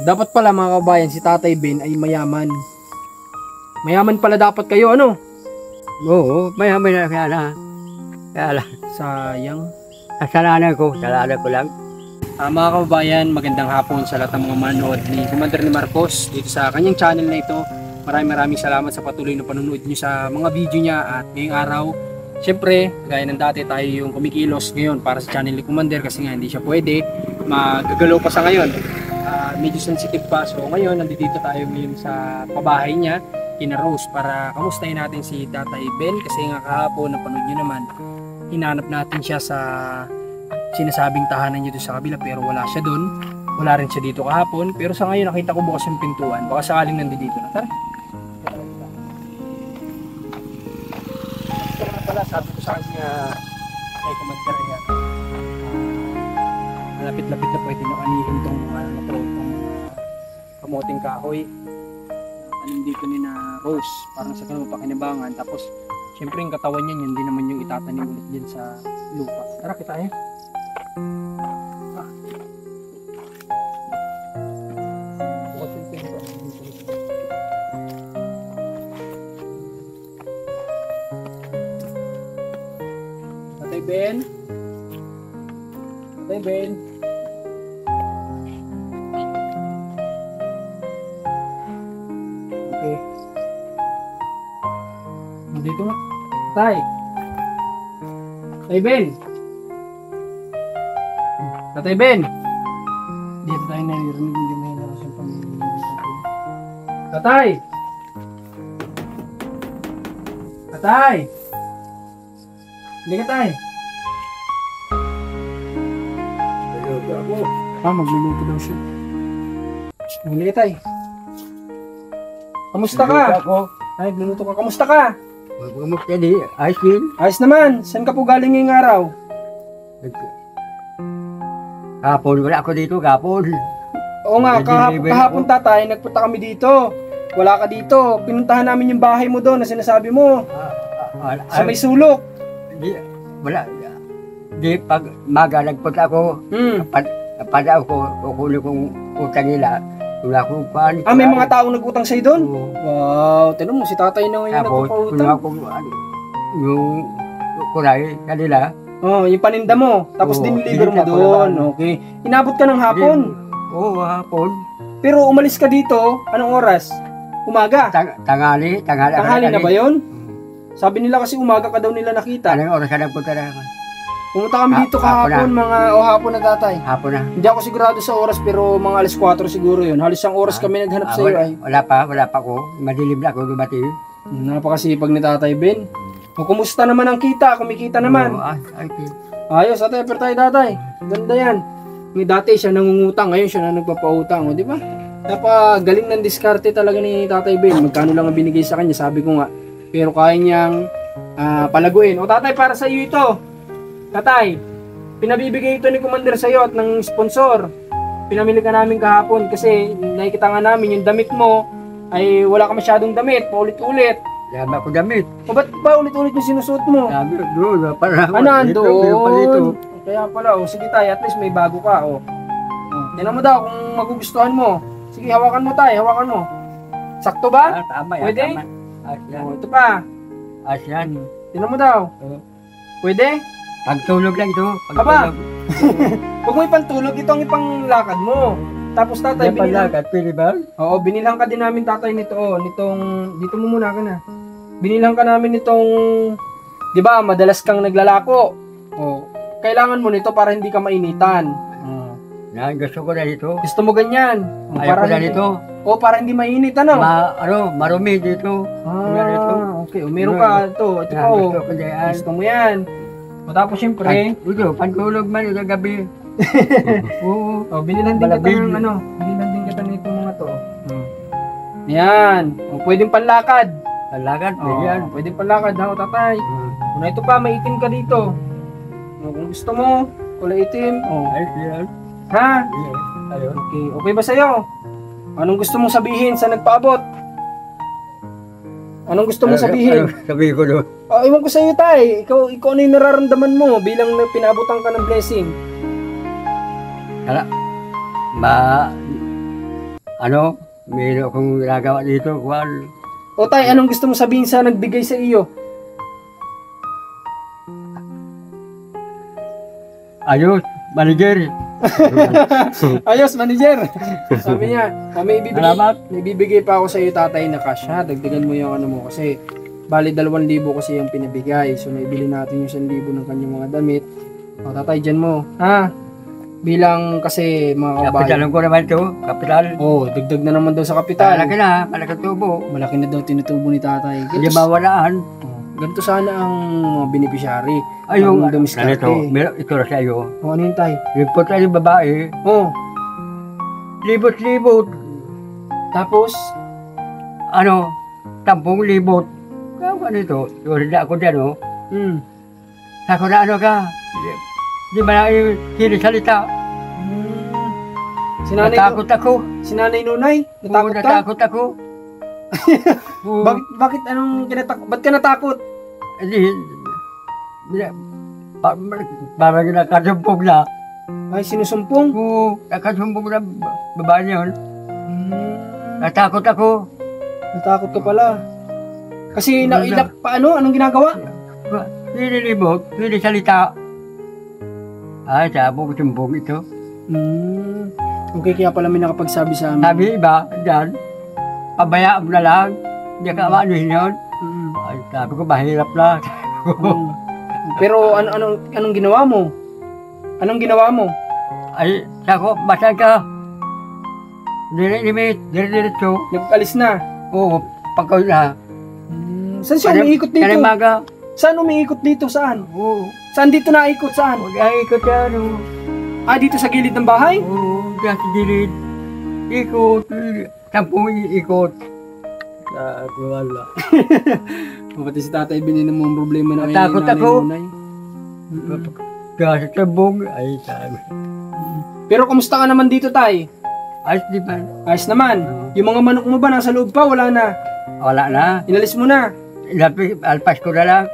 Dapat pala mga kabayan, si Tatay Ben ay mayaman. Mayaman pala dapat kayo, ano? Oo, mayaman na kaya na. Kaya lang, Sayang. kasalanan ko lang. Mga kababayan, magandang hapon sa lahat ng mga manood ni Commander ni Marcos dito sa kanyang channel na ito. Maraming salamat sa patuloy na panonood niyo sa mga video niya. At ngayong araw, syempre, gaya ng dati, tayo yung kumikilos ngayon para sa channel ni Commander kasi nga hindi siya pwede. Magagalaw pa sa ngayon. Medyo sensitive pa. So ngayon, nandito tayo ngayon sa pabahay niya, kina Rose, para kamustahin natin si Tatay Ben kasi nga kahapon, napanood niyo naman, hinanap natin siya sa sinasabing tahanan niya doon sa kabila pero wala siya doon. Wala rin siya dito kahapon pero sa ngayon nakita ko bukas yung pintuan. Baka sakaling nandito na. Tara. Ito na pala, sabi ko sa kanya kay Commander yan. Malapit-lapit na pwede nyo anihin itong kamoting kahoy. Anin dito ni na Rose. Parang sa kanong pakinabangan. Tapos syempre yung katawan niya hindi naman yung itatanim ulit din sa lupa. Tara kita eh. Tatay Ben. Tatay Ben. Okay. Nandito na. Tay. Tatay Ben. Tatay Ben. Dito tayo naririnig yung may naras yung pamilya. Tatay. Tatay. Hindi ka tay. Magluluto daw siya. Hindi ka tay. Kamusta ka? Ay, nagluluto ka. Kamusta ka? Kamusta di? Ayos din. Ayos naman. Saan ka po galing ngayong araw? Kapon, wala ako dito, kapon. Oo nga, kahapon tatay, nagpunta kami dito. Wala ka dito. Pinuntahan namin yung bahay mo doon na sinasabi mo. Sa may sulok. Wala. Di, pag maga, nagpunta ako. Pada ako, kukunin kong utang nila. Wala akong paan. May mga taong nag-utang sa'yo doon? Wow, tinan mo, si tatay na ngayon tapos, nagpapautang. Yung kunay kanila. Yung paninda mo, tapos diniliver mo doon. Okay. Inabot ka ng hapon. Oo, hapon. Pero umalis ka dito, anong oras? Umaga? Tanghali na ba yun? Sabi nila kasi umaga ka daw nila nakita. Anong oras ka nagpunta na? Pumunta kami dito kahapon, hapon na tatay. Hapon na. Hindi ako sigurado sa oras pero mga alas 4 siguro yun. Halos isang oras kami naghanap sa iyo ay. Wala pa ako. Madilim na ako dumati. Napakasipag ni Tatay Ben. Kumusta naman ang kita? Kumikita naman. Ayos, tatay, pero tayo tatay. Ganda yan. Dati siya nangungutang, ngayon siya na nagpapautang, di ba? Napagaling ng diskarte talaga ni Tatay Ben. Magkano lang ang binigay sa kanya, sabi ko nga. Pero kaya niyang palaguin. O tatay, para sa iyo ito. Tatay, pinabibigay ito ni Commander sa iyo at ng sponsor. Pinamili ka namin kahapon kasi nakikita nga namin yung damit mo ay wala ka masyadong damit, paulit-ulit. Dami ako damit. O ba't ba ulit-ulit yung sinusuot mo? Dami doon. Doon. Kaya pala, sige tayo, at least may bago ka. Tinan mo daw kung magugustuhan mo. Sige, hawakan mo tayo, hawakan mo. Sakto ba? Tama yan. Pwede? Tama. Ito pa. Asyan. Tinan mo daw. Pwede? Pagtulog lang ito. Aba! Huwag mo ipantulog, ito ang ipanglakad mo. Tapos tatay, binilhan ka din namin tatay nito, dito mo muna ka na. Binilhan ka namin nitong, di ba, madalas kang naglalako. Kailangan mo nito para hindi ka mainitan. Gusto ko na dito. Gusto mo ganyan? Ayaw ko na dito. Para hindi mainit, ano? Marumi dito. Okay. Meron ka ito. Ito pa, gusto mo yan. Tapos syempre, pantulog man ito gabi. Binilhan din kita nitong mga to. Yan. Pwedeng panlakad. Yan. Pwedeng panlakad ha, tatay. Ito pa, may itim ka dito. Kung gusto mo, kulay itim. Ayos yan. Ha? Okay ba sa'yo? Anong gusto mong sabihin sa nagpaabot? Anong gusto mong sabihin? Sabihin ko doon. Iwan ko sa'yo tay. Ikaw ano yung nararamdaman mo bilang pinabutan ka ng blessing? ano, mayroon akong ginagawa dito, kuwan. O tay, anong gusto mo sabihin sa nagbigay sa iyo? Ayos, manager. Ayos, manager. Sabi niya, Salamat. may bibigay pa ako sa iyo tatay na cash ha. Dagdagan mo yung ano mo kasi bali 2,000 kasi yung pinabigay. So naibili natin yung 1,000 ng kanyang mga damit. O tatay, dyan mo. Ha? Bilang kasi mga kabayan. Kapitalan ko naman ito, kapital. Oh, dagdag na naman daw sa kapital. Malaki na, malaki tubo. Malaki na daw tinutubo ni tatay. Hindi mawalaan. Ganito sana ang mga beneficiary. Ay, yung Ang dumiskarte. ito na sa iyo. O ano yun tay? Yung puta yung babae, Oh, libot-libot. tapos, Ano, 10,000. Kaya ganito, yung hindi ako dyan, oh. Ako na ano ka, di ba na yung sinisalita? Sinanay, Natakot ako. sinanay nunay, Oo, natakot ka? natakot ako. Oo. Bakit anong ba't ka natakot? Hindi, parang nakasumpong na. Ay, sinusumpong? Oo, nakasumpong na babae yun. Hmm, Natakot ako. natakot ka pala. Kasi nailak pa ano? Anong ginagawa? Hinilibot, hinisalita. Ay, sabong sumbong ito. Okay, kaya pala may nakapagsabi sa amin. Sabi iba, dyan, pabayaan mo na lang. Hindi ka maanuhin yun. Mm. Ay, sabi ko, mahirap na. Mm. Pero anong ginawa mo? Anong ginawa mo? Ay, sako, masan ka? Dire-limit, dire-diretso. Nag-alis na. Oo, pagkaw na. Saan siya umiikot dito? Kalimaga. Saan umiikot dito? Saan? Oo. Saan dito naikot? Saan? Huwag ay ikot yan, oh. Ah, dito sa gilid ng bahay? Oo, dyan sa gilid. Ikot, 10 ikot. Ako wala. Pati si tatay bininin mo ang problema na Natakot nanay ako. nunay. Kaya sa sabong, ay sabi. Pero kumusta ka naman dito, tay? Ayos di ba? Ayos naman. Yung mga manok mo ba nasa loob pa? Wala na. Wala na. Inalis mo na. Alpas ko na lang.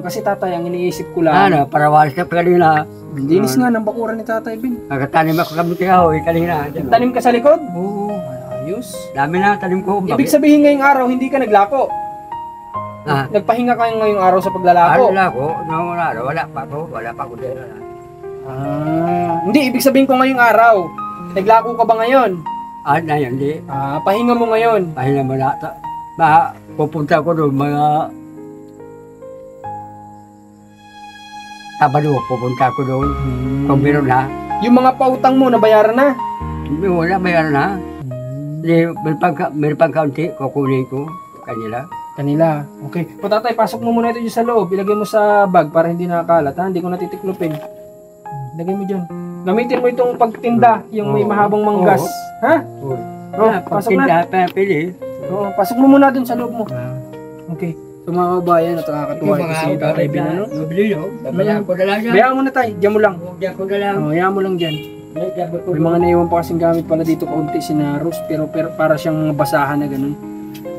Kasi tatay, ang iniisip ko lang. Ano, para walis ka pa kanina. Linis nga ng bakuran ni tatay Bin. Nakatanim ako kami kahoy kanina. Tanim ka sa likod? Oo. Ayos. Dami na tanim ko. Ibig sabihin ngayong araw, hindi ka naglako. Ah, Nagpahinga ka ngayong araw sa paglalako. wala ko. Wala pa ako. Wala pa ako dito. Hindi, ibig sabihin ko ngayong araw. Naglako ka ba ngayon? Na yun, di. Pahinga mo ngayon. Pahinga mo na. Pupunta ko doon mga Sabado, pupunta ko doon. Kung meron na. Yung mga pautang mo, nabayaran na? Wala, mayroon na. Hindi, meron pang kaunti, kukunin ko kanila. Kanila. Okay. O tatay, pasok mo muna ito dyan sa loob. Ilagay mo sa bag para hindi nakakalat. Hindi ko natitiklopin. Ilagay mo dyan. Gamitin mo itong pagtinda, yung may mahabang manggas. Ha? Pasok na. Pili. Oo, pasok mo muna dun sa loob mo. Okay. So mga kabayan, at nakakatuwa ito si tatay Bin, ano? Mabili yun. Babayaan ko na lang yan. Bayaan mo na tayo. Diyan mo lang. Diyan ko na lang. Hayaan mo lang dyan. May mga naiwan pa kasing gamit pala dito kaunti sinaros pero para siyang basahan na ganun.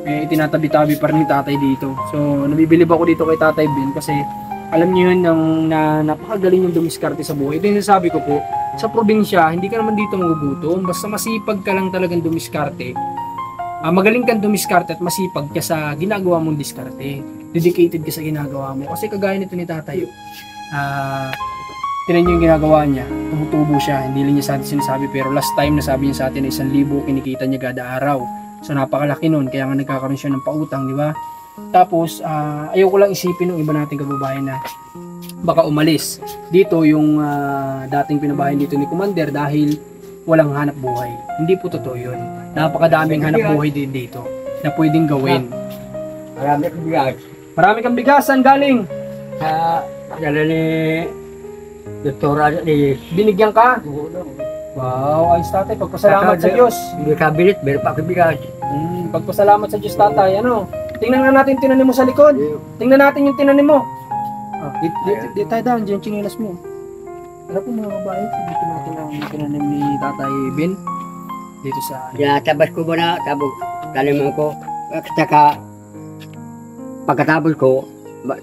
Itinatabi-tabi pa rin ni tatay dito. So nabibilib ako dito kay tatay Ben kasi alam niyo yun na napakagaling yung dumiskarte sa buhay. Ito yung sabi ko po, sa probinsya, hindi ka naman dito magugutom. Basta masipag ka lang talagang dumiskarte. Magaling kang dumiskarte at masipag ka sa ginagawa mong diskarte. Dedicated ka sa ginagawa mo. Kasi kagaya nito ni tatay, tinan niyo yung ginagawa niya. Tumutubo siya. Hindi lang niya sa atin sinasabi. Pero last time nasabi niya sa atin na 1,000 kinikita niya kada araw. So napakalaki nun. Kaya nga nagkakaroon siya ng pautang, di ba? Tapos, ayaw ko lang isipin ng iba nating kababayan na baka umalis. Dito yung dating pinabayan dito ni Commander dahil walang hanap buhay. Hindi po totoo yun. Napakadaming hanap buhay din dito na pwedeng gawin. Marami kong bigas. Marami kang bigasan galing. Sa dala ni Doktora ni Binigyan ka. Wow, ayos tatay. Pagpasalamat sa Diyos. Hindi kabinet, meron pa akong bigas. Pagpasalamat sa Diyos tatay. Ano? Tingnan na natin yung tinanim mo sa likod. Tingnan natin yung tinanim mo. Dito tayo daan, dyan chinilas mo. Ano po mga kabayan, dito natin ang tinanim ni Tatay Ben. Dito sa... Tabas ko muna, tapos taliman ko. Saka pagkatapos ko,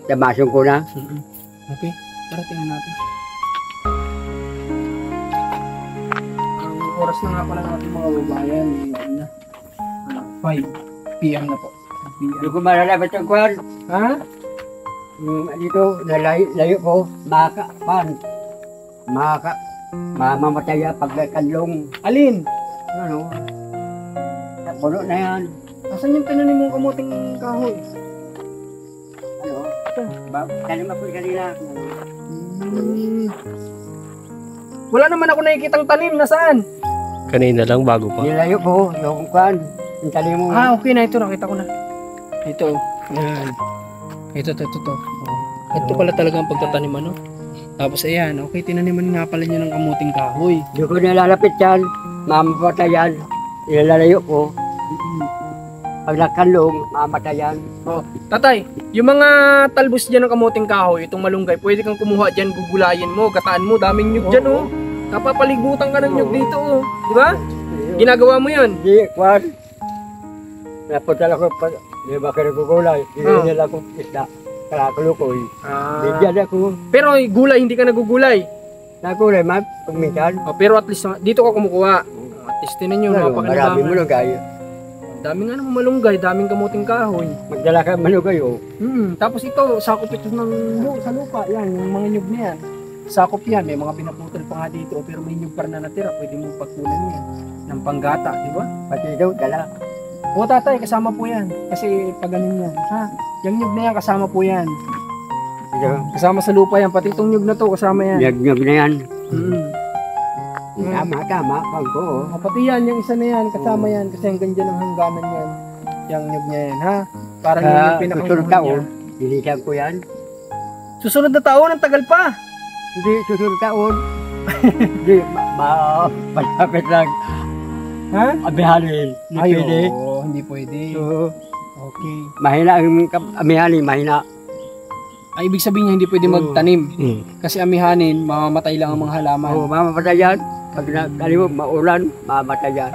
tabasin ko na. Okay, tara tingnan natin. oras na nga pala natin mga babayan. Ngayon na. 5 PM na po. 5 Hindi PM. ko malalabas ang kwan. Ha? Dito, layo ko, mamamatay pag kanlong. Alin? Ano? Puno na yan. Asan yung tinanim mong kamuting kahoy? Ano? Tanim ako kanina. Hmm. Wala naman ako nakikitang tanim. Nasaan? Kanina lang bago pa. Nilayo ko, yung kwan. Yung tanim mo. Ah, okay na ito. Nakita ko na. Ito. Yan. Ito. Ito pala talaga ang pagtatanim ano. Tapos ayan, okay, tinaniman nga pala niya ng kamuting kahoy. Hindi ko nilalapit yan. Mamamatay yan. Nilalayo ko. Pag nagkanlong, mamamatay yan. Oh, tatay, yung mga talbos dyan ng kamuting kahoy, itong malunggay, pwede kang kumuha dyan, gugulayin mo, gataan mo, daming nyug dyan oh. Napapalibutan ka ng nyug dito oh. Di ba? Ginagawa mo yun. Hindi, kwan. Napunta lang ko, di ba ka nagugulay? Hindi nila ko isda. Kalakulokoy. Bigyan ako. Pero gulay, hindi ka nagugulay. Nagulay, ma'am, kung minsan. Oh, pero at least dito ka kumukuha. At least tinan nyo, Marami mo lang kayo. Daming ano, malunggay, daming kamuting kahoy. Magdala ka manugay, oh. Tapos ito, sakop ito sa lupa. Yan, yung mga nyug na yan. Sakop yan, may mga pinaputol pa nga dito. Pero may nyug pa na natira, pwede mong pagkulan yan. Ng panggata, di ba? Pati daw, dala. O tatay, kasama po yan. Kasi pag ganun yan. Ha? Yung nyug na yan, kasama po yan. Kasama sa lupa yan. Pati itong nyug na to, kasama yan. Nyag na yan. Mm. Tama, pag ko, oh. Pati yan, yung isa na yan, kasama yan. Kasi hanggang dyan ang hangganan yan. Yung nyug niya yan, ha? Parang yun yung Susunod pinakang taon, dilisan ko yan. Susunod na taon, ang tagal pa. Hindi, susunod taon. Hindi, malapit lang. Ha? Abihalin. Hindi pwede. Hindi pwede. So, Okay. mahina ang amihalin, mahina. Ay, ibig sabihin niya hindi pwede magtanim. Kasi amihanin, mamamatay lang ang mga halaman. Oo, mamamatay yan. Pag nakali mo, maulan, mamamatay yan.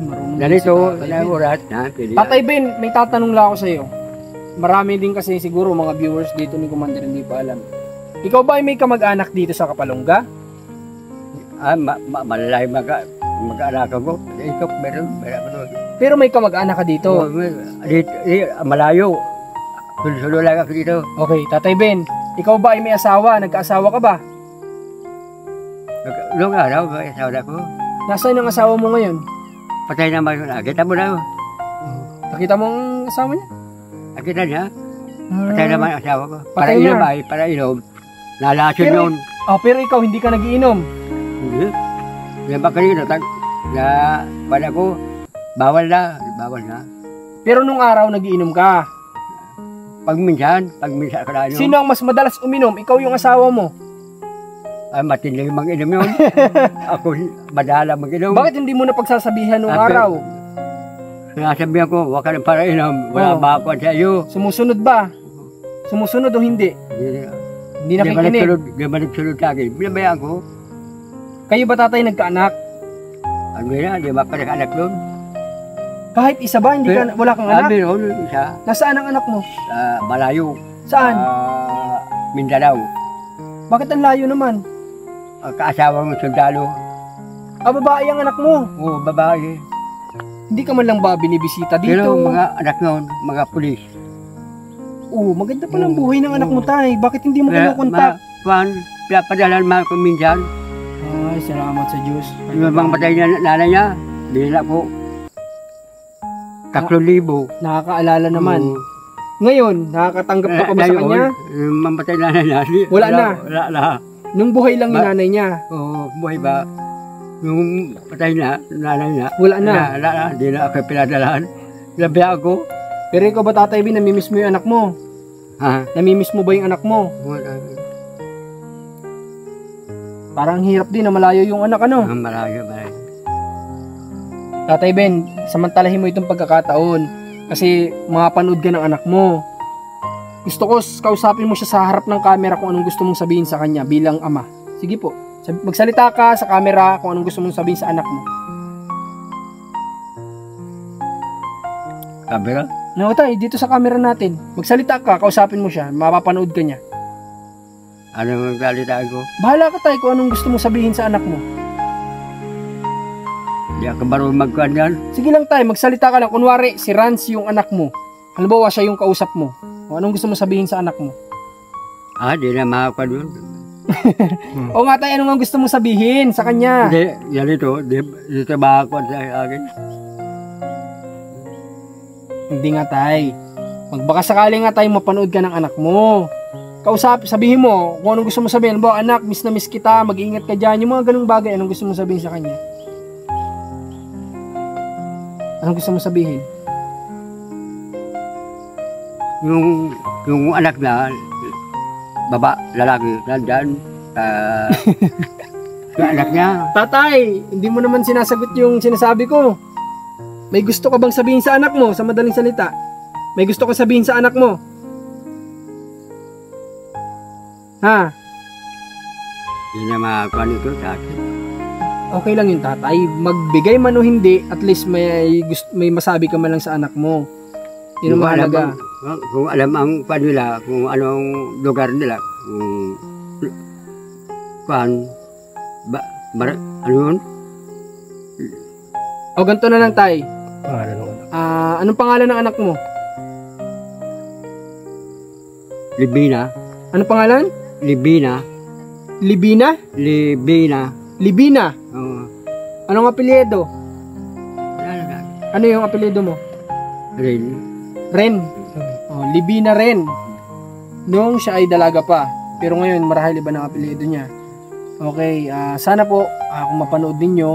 Marunong Ganito, si Tatay Ben. oras na, pwede yan. Tatay Ben, may tatanong lang ako sa iyo. Marami din kasi siguro mga viewers dito ni Commander hindi pa alam. Ikaw ba ay may kamag-anak dito sa Kapalongga? Malalay mag-anak ko. Ito, meron. Pero may kamag-anak ka dito. Dito, malayo. Sulo lang ako dito. Okay, Tatay Ben, ikaw ba ay may asawa? Nagkaasawa ka ba? Noong araw, asawa ko. Nasaan ang asawa mo ngayon? Patay naman yun. Kita mo na. Nakita mo ang asawa niya? Kita niya. Patay naman ang asawa ko. Para Patay na. inom ay, para inom. Nalason Pero- yun. Pero ikaw hindi ka nagiinom. Hindi. Yan ba kanina, wala ko, bawal na. Pero nung araw nagiinom ka. Pag minsan ka na inom. Sino ang mas madalas uminom? Ikaw yung asawa mo. Ay, matindi mag-inom yun. Ako, madala mag-inom. Bakit hindi mo na pagsasabihan nung Ate, araw? Nasabihan ko, wag ka na para inom. Wala Oo. ba ako sa iyo. Sumusunod ba? Sumusunod o hindi? Hindi nakikinig. Di ba nagsunod sa akin? Binabayaan ko. Kayo ba tatay nagkaanak? Ano na, di ba ka nag-anak doon? Kahit isa ba? Hindi ka, wala kang anak? Meron, isa. Nasaan ang anak mo? Malayo. Saan? Mindanao. Bakit ang layo naman? Kaasawa ng sundalo. Babae ang anak mo. Oo, babae. Hindi ka man lang ba binibisita dito? Pero mga anak noon, mga pulis. Maganda palang buhay ng anak mo tay. Bakit hindi mo kinukontak? Pinapadalan man ko minsan. Ay, salamat sa Diyos. Yung mga matay niya, nanay niya, bila po. 3,000. Nakakaalala naman. Ngayon, nakakatanggap ka pa ba sa kanya? Yung mamatay nanay niya. Wala na. Wala na. Nung buhay lang yung nanay niya. Oo, buhay ba? Yung patay na, nanay niya. Wala na. Wala na. Hindi na ako pinadalaan. Labi ako. Pero ikaw ba tatay Bin, namimiss mo yung anak mo? Ha? Namimiss mo ba yung anak mo? Parang hirap din na malayo yung anak ano? Malayo. Tatay Ben, samantalahin mo itong pagkakataon kasi mapanood ka ng anak mo. Gusto ko kausapin mo siya sa harap ng camera kung anong gusto mong sabihin sa kanya bilang ama. Sige po, magsalita ka sa camera kung anong gusto mong sabihin sa anak mo. Camera? No, tay, dito sa camera natin. Magsalita ka, kausapin mo siya, mapapanood ka niya. Ano ang salita ko? Bahala ka tay kung anong gusto mong sabihin sa anak mo. Di ako marunong magkuhan yan. Sige lang tay, magsalita ka lang. Kunwari, si Rans yung anak mo. Halimbawa, siya yung kausap mo. O anong gusto mo sabihin sa anak mo? Di na makakuhan yun. O nga tay, ano nga gusto mo sabihin sa kanya? Hindi, yan ito. Dito makakuhan sa akin. Hindi nga tay. Magbaka sakali nga tayo mapanood ka ng anak mo. Sabihin mo kung anong gusto mo sabihin. Halimbawa, anak, miss na miss kita, mag-iingat ka dyan. Yung mga ganung bagay, anong gusto mo sabihin sa kanya? Anong gusto mo sabihin? Yung anak na, lalaki, nandyan. Yung anak niya. Tatay, hindi mo naman sinasagot yung sinasabi ko. May gusto ka bang sabihin sa anak mo, sa madaling salita? May gusto ka sabihin sa anak mo? Ha? Hindi na makakuhan ito sa akin. Okay lang yung tatay. Magbigay man o hindi, at least may masabi ka man lang sa anak mo. Yun ang mahalaga. Kung alam ang nila, kung anong lugar nila, ano yun? O ganito na lang tay. Pangalan ng anak. Anong pangalan ng anak mo? Libina. Anong pangalan? Libina. Libina? Libina. Libina? Oo. Anong apelyido? Ano na? Ano yung apelyido mo? Rin. Ren. Oh, Libina Ren. Noong siya ay dalaga pa. Pero ngayon, marahil iba ng apelyido niya. Okay, sana po, kung mapanood ninyo,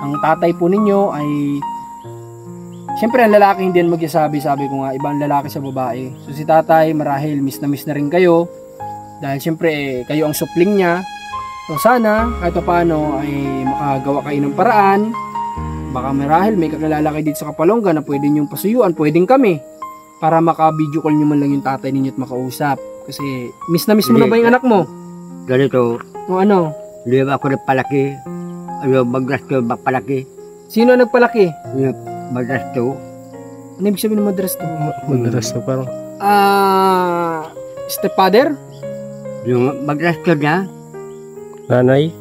ang tatay po ninyo ay... Siyempre, ang lalaki hindi yan magsasabi, sabi ko nga, ibang lalaki sa babae. So si tatay, marahil miss na rin kayo. Dahil siyempre, kayo ang supling niya. So sana, kahit pa paano, ay makagawa kayo ng paraan. Baka marahil may kakilala kayo dito sa Kapalongga na pwede niyong pasuyuan, pwedeng kami. Para maka-video call niyo man lang yung tatay ninyo at makausap. Kasi, miss mo na ba yung anak mo? Ganito, O ano? hindi ba ako nagpalaki? Magrasto, magpalaki. Sino ang nagpalaki? Madrasto. Ano ibig sabihin ng madras to? Madalas na parang. Stepfather? Yung madrasto niya, Nanay.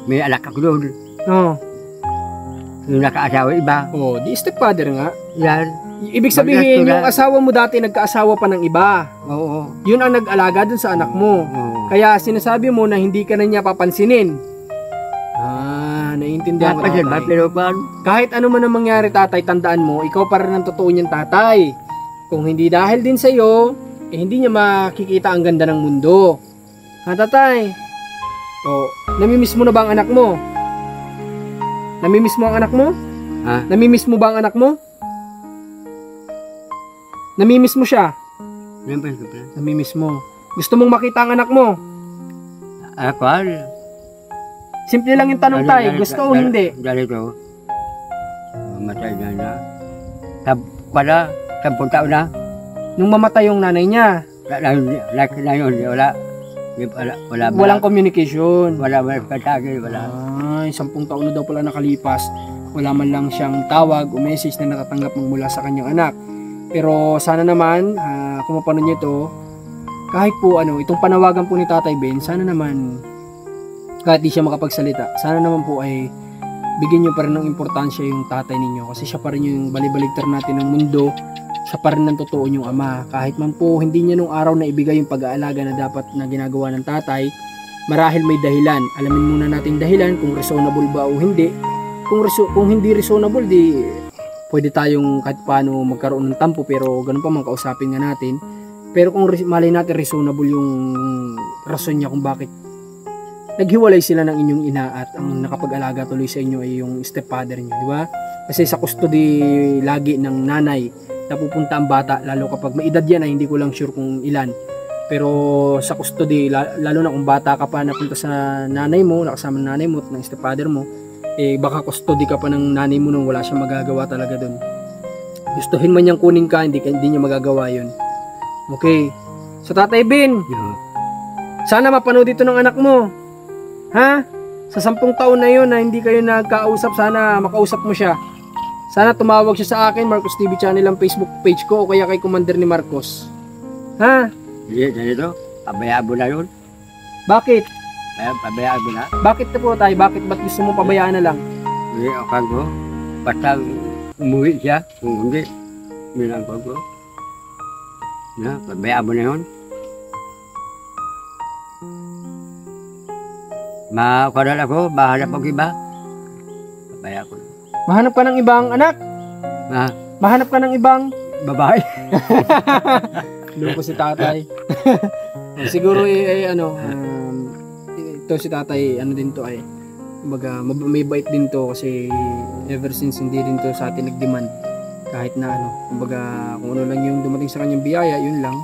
may anak ako doon. Oo. Yung nakaasawa iba. Oh, di stepfather nga. Yan. Ibig sabihin, Madrasto yung na. asawa mo dati nagkaasawa pa ng iba. Oo. Yun ang nag-alaga dun sa anak mo. Oo. Kaya sinasabi mo na hindi ka na niya papansinin. Naiintindihan ko Dapat yan ba? tatay. Pero paano? Kahit ano man ang mangyari tatay, tandaan mo, ikaw pa rin ang totoo niyang tatay. Kung hindi dahil din sa'yo, hindi niya makikita ang ganda ng mundo. Ha tatay? O, namimiss mo na ba ang anak mo? Namimiss mo ang anak mo? Ha? Namimiss mo ba ang anak mo? Namimiss mo siya? Yan ba? Yan ba? Namimiss mo. Gusto mong makita ang anak mo? Ako, Simple lang yung tanong tayo. Gusto o hindi? Ganito. Matay na. Pala, 10 taon na. Nung mamatay yung nanay niya, Like na yun, wala. walang communication. Wala patagi, wala. Ay, 10 taon na daw pala nakalipas. Wala man lang siyang tawag o message na natatanggap mula sa kanyang anak. Pero sana naman, kung mapanood niyo ito, kahit po itong panawagan po ni Tatay Ben, sana naman, kahit di siya makapagsalita, sana naman po ay bigyan niyo pa rin ng importansya yung tatay ninyo. Kasi siya pa rin yung balibaligtar natin ng mundo. Siya pa rin ng totoo niyong ama. Kahit man po hindi niya nung araw na ibigay yung pag-aalaga na dapat na ginagawa ng tatay, marahil may dahilan. Alamin muna natin dahilan kung reasonable ba o hindi. Kung hindi reasonable, di pwede tayong kahit paano magkaroon ng tampo, pero ganun pa man kausapin nga natin. Pero kung malay natin reasonable yung rason niya kung bakit naghiwalay sila ng inyong ina at ang nakapag-alaga tuloy sa inyo ay yung stepfather niyo, di ba? Kasi sa custody lagi ng nanay napupunta ang bata, lalo kapag may edad yan ay hindi ko lang sure kung ilan. Pero sa custody, lalo na kung bata ka pa napunta sa nanay mo, nakasama ng nanay mo at ng stepfather mo, baka custody ka pa ng nanay mo nung wala siyang magagawa talaga doon. Gustuhin man niyang kunin ka, hindi niya magagawa yun. Okay. So Tatay Ben, sana mapanood ito ng anak mo. Ha? Sa 10 taon na yun na hindi kayo nagkausap, sana makausap mo siya. Sana tumawag siya sa akin, Marcos TV Channel ang Facebook page ko o kaya kay Commander ni Marcos. Ha? Hindi, ganito. Pabayaan mo na yun. Bakit? Pabayaan mo na. Bakit na po tayo? Bakit? Ba't gusto mo pabayaan na lang? Hindi ako ko. Basta umuwi siya. Kung hindi, bilang ko. Na, pabayaan mo na yun. Makakadal ako, mahanap ako iba. Pabayaan ko. Mahanap ka ng ibang anak. Mahanap ka ng ibang Babae. Loko si tatay. Siguro ito si tatay, ano din to ay, kumbaga, may bait din to kasi ever since hindi din to sa atin nag-demand. Kahit na kumbaga, kung ano lang yung dumating sa kanyang biyaya, yun lang,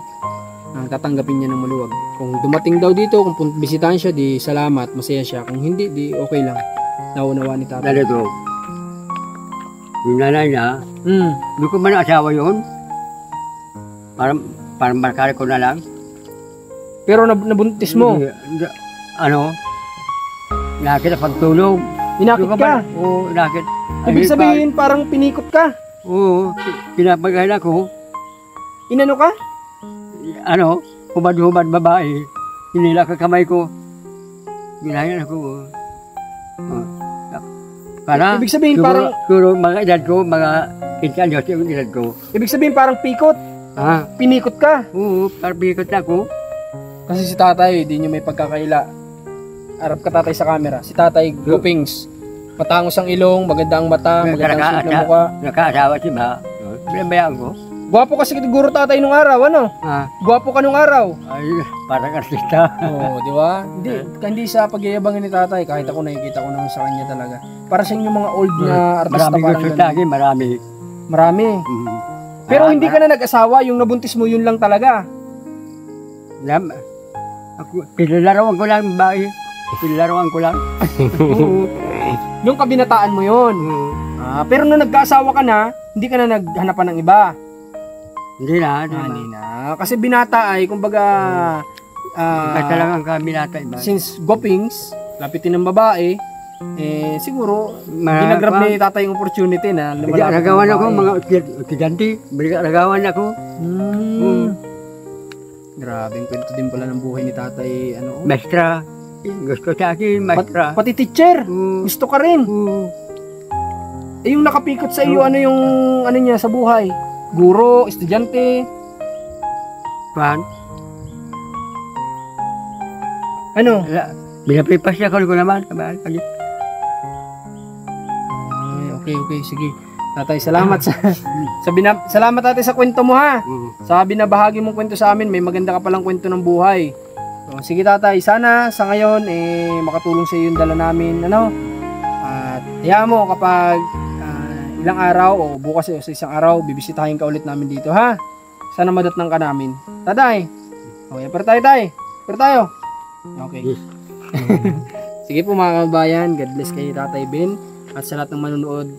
tatanggapin niya ng maluwag. Kung dumating daw dito, kung bisitahan siya, di salamat, masaya siya. Kung hindi, di okay lang. Naunawa ni tatay. Dito. Yung nanay niya, hindi ko man asawa yun. Parang markari ko na lang. Pero nabuntis mo. Nakita pagtulog. Inakit ka. Oo, nakit. Ibig sabihin, parang pinikot ka. Oo, pinapagahin ako. Inano ka? Hubad-hubad babae. Hinila ka kamay ko. Ginayan ako. Para, Ibig sabihin, parang... Siguro mga edad ko, mga 15 anyos yung edad ko. Ibig sabihin, parang pikot. Pinikot ka. Oo, parang pikot na ako. Kasi si tatay, di nyo may pagkakaila. Harap ka tatay sa camera. Si tatay, gupings. Matangos ang ilong, maganda ang mata, maganda ang suit ng mukha. Nakaasawa si ba? Binabayaan ko. Gwapo kasi siguro tatay nung araw, ano? Gwapo ka nung araw. Ay, parang artista. Oo, di ba? Hindi sa pagyayabangin ni tatay. Kahit ako nakikita ko naman sa kanya talaga. Para sa inyo mga old na artista. Marami gusto sa akin, marami. Marami. Pero hindi ka na nag-asawa, yung nabuntis mo, yun lang talaga. Pinilarawan ko lang, bae. Pinilarawan ko lang. Yung kabinataan mo yun. Pero nung nagkaasawa ka na, hindi ka na naghanapan ng iba. Hindi na. Hindi na. Kasi binata ay, kumbaga, Kasi lang ang binata iba. since gopings, lapitin ng babae, siguro, ginagrab ni tatay yung opportunity na lumalapit ng Nagawan ako, babae. mga estudyante. Nagawan ako. Grabe, yung kwento din pala ng buhay ni tatay, Maestra. Gusto sa akin, maestra. Pati teacher, gusto ka rin. Yung nakapikot sa iyo, ano yung, niya sa buhay? Guro, estudyante, Pan. ano? Binapipas niya ko naman. Ay, okay, sige. Tatay, salamat salamat tatay sa kwento mo ha. Sa binabahagi mong kwento sa amin, may maganda ka palang kwento ng buhay. So, sige tatay, sana sa ngayon makatulong sa iyo yung dala namin, At hayaan mo kapag ilang araw o bukas o sa isang araw, bibisitahin ka ulit namin dito ha. Sana madatnang ka namin. Tatay. Okay, pero tayo. Okay. Sige po mga kabayan, God bless kayo Tatay Ben at sa lahat ng manonood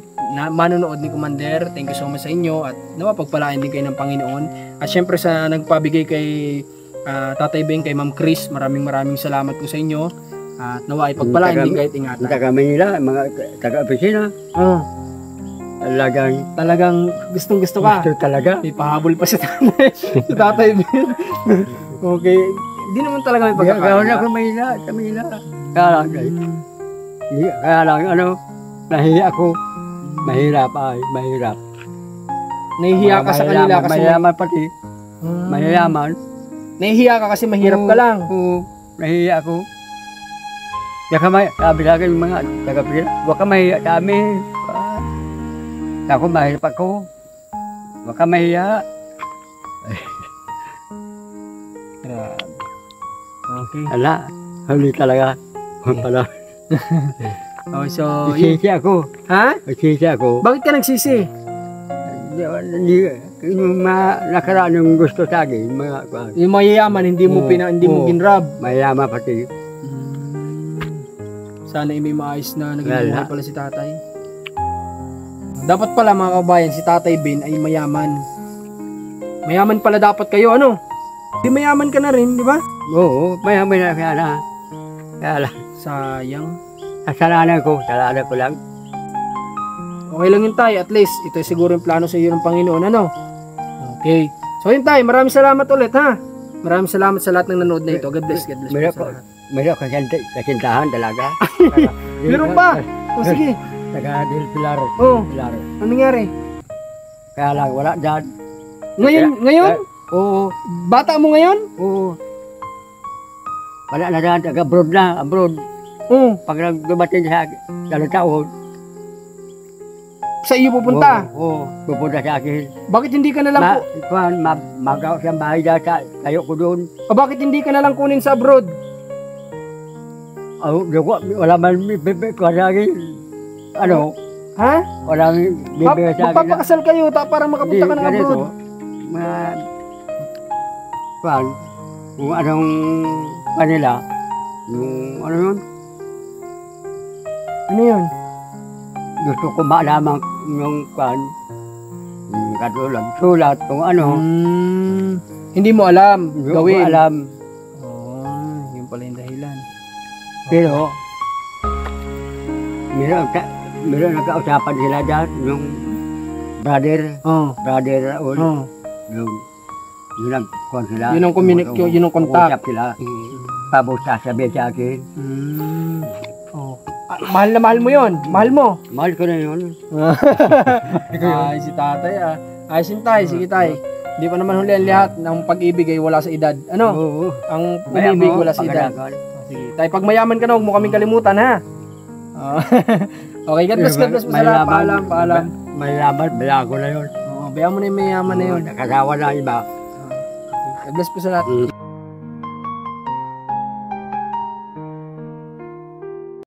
ni Commander. Thank you so much sa inyo at nawa pagpalain din kayo ng Panginoon. At syempre sa nagpabigay kay Tatay Ben, kay Ma'am Chris, maraming salamat po sa inyo. At nawa ay pagpalain din kayo at ingatan. Taga Manila, mga taga-opisina. Talagang gustong-gusto ka. Gusto talaga. May pahabol pa si tatay. Si Tatay Ben. Okay. Hindi naman talaga may pagkakaroon. Gawin ako sa Manila. Kaya lang, nahiya ako. Mahirap. Nahihiya ka sa kanila kasi mayaman pati. Mayaman. Nahihiya ka kasi mahirap ka lang. Oo, nahiya ako. Sabi sa akin mga taga-Pilipinas, huwag ka mahiya sa amin. Ako mahirap ako. Huwag ka mahiya. Grabe. Okay. Huli talaga. Pala. So, Isisi ako. ha? Isisi ako. Bakit ka nagsisi? Yung mga nakaraan yung gusto sa akin, Yung mayayaman, hindi mo ginrab. mayaman pati. Sana may maayos na naging buhay pala si tatay. Dapat pala mga kabayan, si Tatay Ben ay mayaman. Mayaman pala dapat kayo, Di mayaman ka na rin, di ba? Oo, mayaman na kaya na. Kaya lang, Sayang. kasalanan ko lang. Okay lang yun tayo, at least ito siguro yung plano sa iyo ng Panginoon, Okay. So yun tayo, maraming salamat ulit ha. Maraming salamat sa lahat ng nanood na ito. God bless po sa lahat. Meron kasintahan talaga. Meron pa. O sige. taga Del Pilar. Oh. Pilar. Anong nangyari? Kaya lang, wala dyan. Ngayon? Oo, Bata mo ngayon? oo. Wala na dyan, taga-abroad na, abroad. Oo. Pag nagdumating sa dalawang taon, Sa iyo pupunta? Oo, pupunta sa akin. Bakit hindi ka na lang Magaw siyang bahay dyan, tayo ko doon. bakit hindi ka na lang kunin sa abroad? Oh, wala man bibigay ko sa akin. Ano, Ha? wala man bibigay sa akin. Magpapakasal kayo para makapunta ka ng ganito, abroad. mga, kung anong kanila, yung ano yun, Ano yun? gusto ko malaman yung yung katulad, sulat, kung ano, Hindi mo alam. hindi ko Gawin. alam. Yun pala yung dahilan. Pero, meron nagkausapan sila dyan, yung brother Raul, yung nagkuhan sila. Yun ang yun ang contact. Usap sila, tapos sasabihin sa akin, Mahal na mahal mo yun. Mahal mo. mahal ko na yun. Ay, si tatay ah. Ay, tay. Sige tay. Hindi pa naman huli ang lahat ng pag-ibig ay wala sa edad. Ano? Oo. Ang pag-ibig wala sa edad. Sige. Tay, pag mayaman ka na, huwag mo kaming kalimutan ha. Okay, God bless po sa lahat. Paalam. May laban, bala ko na yun. Oo, bayan mo na yung mayaman na yun. Nakasawa na iba. God bless po sa lahat.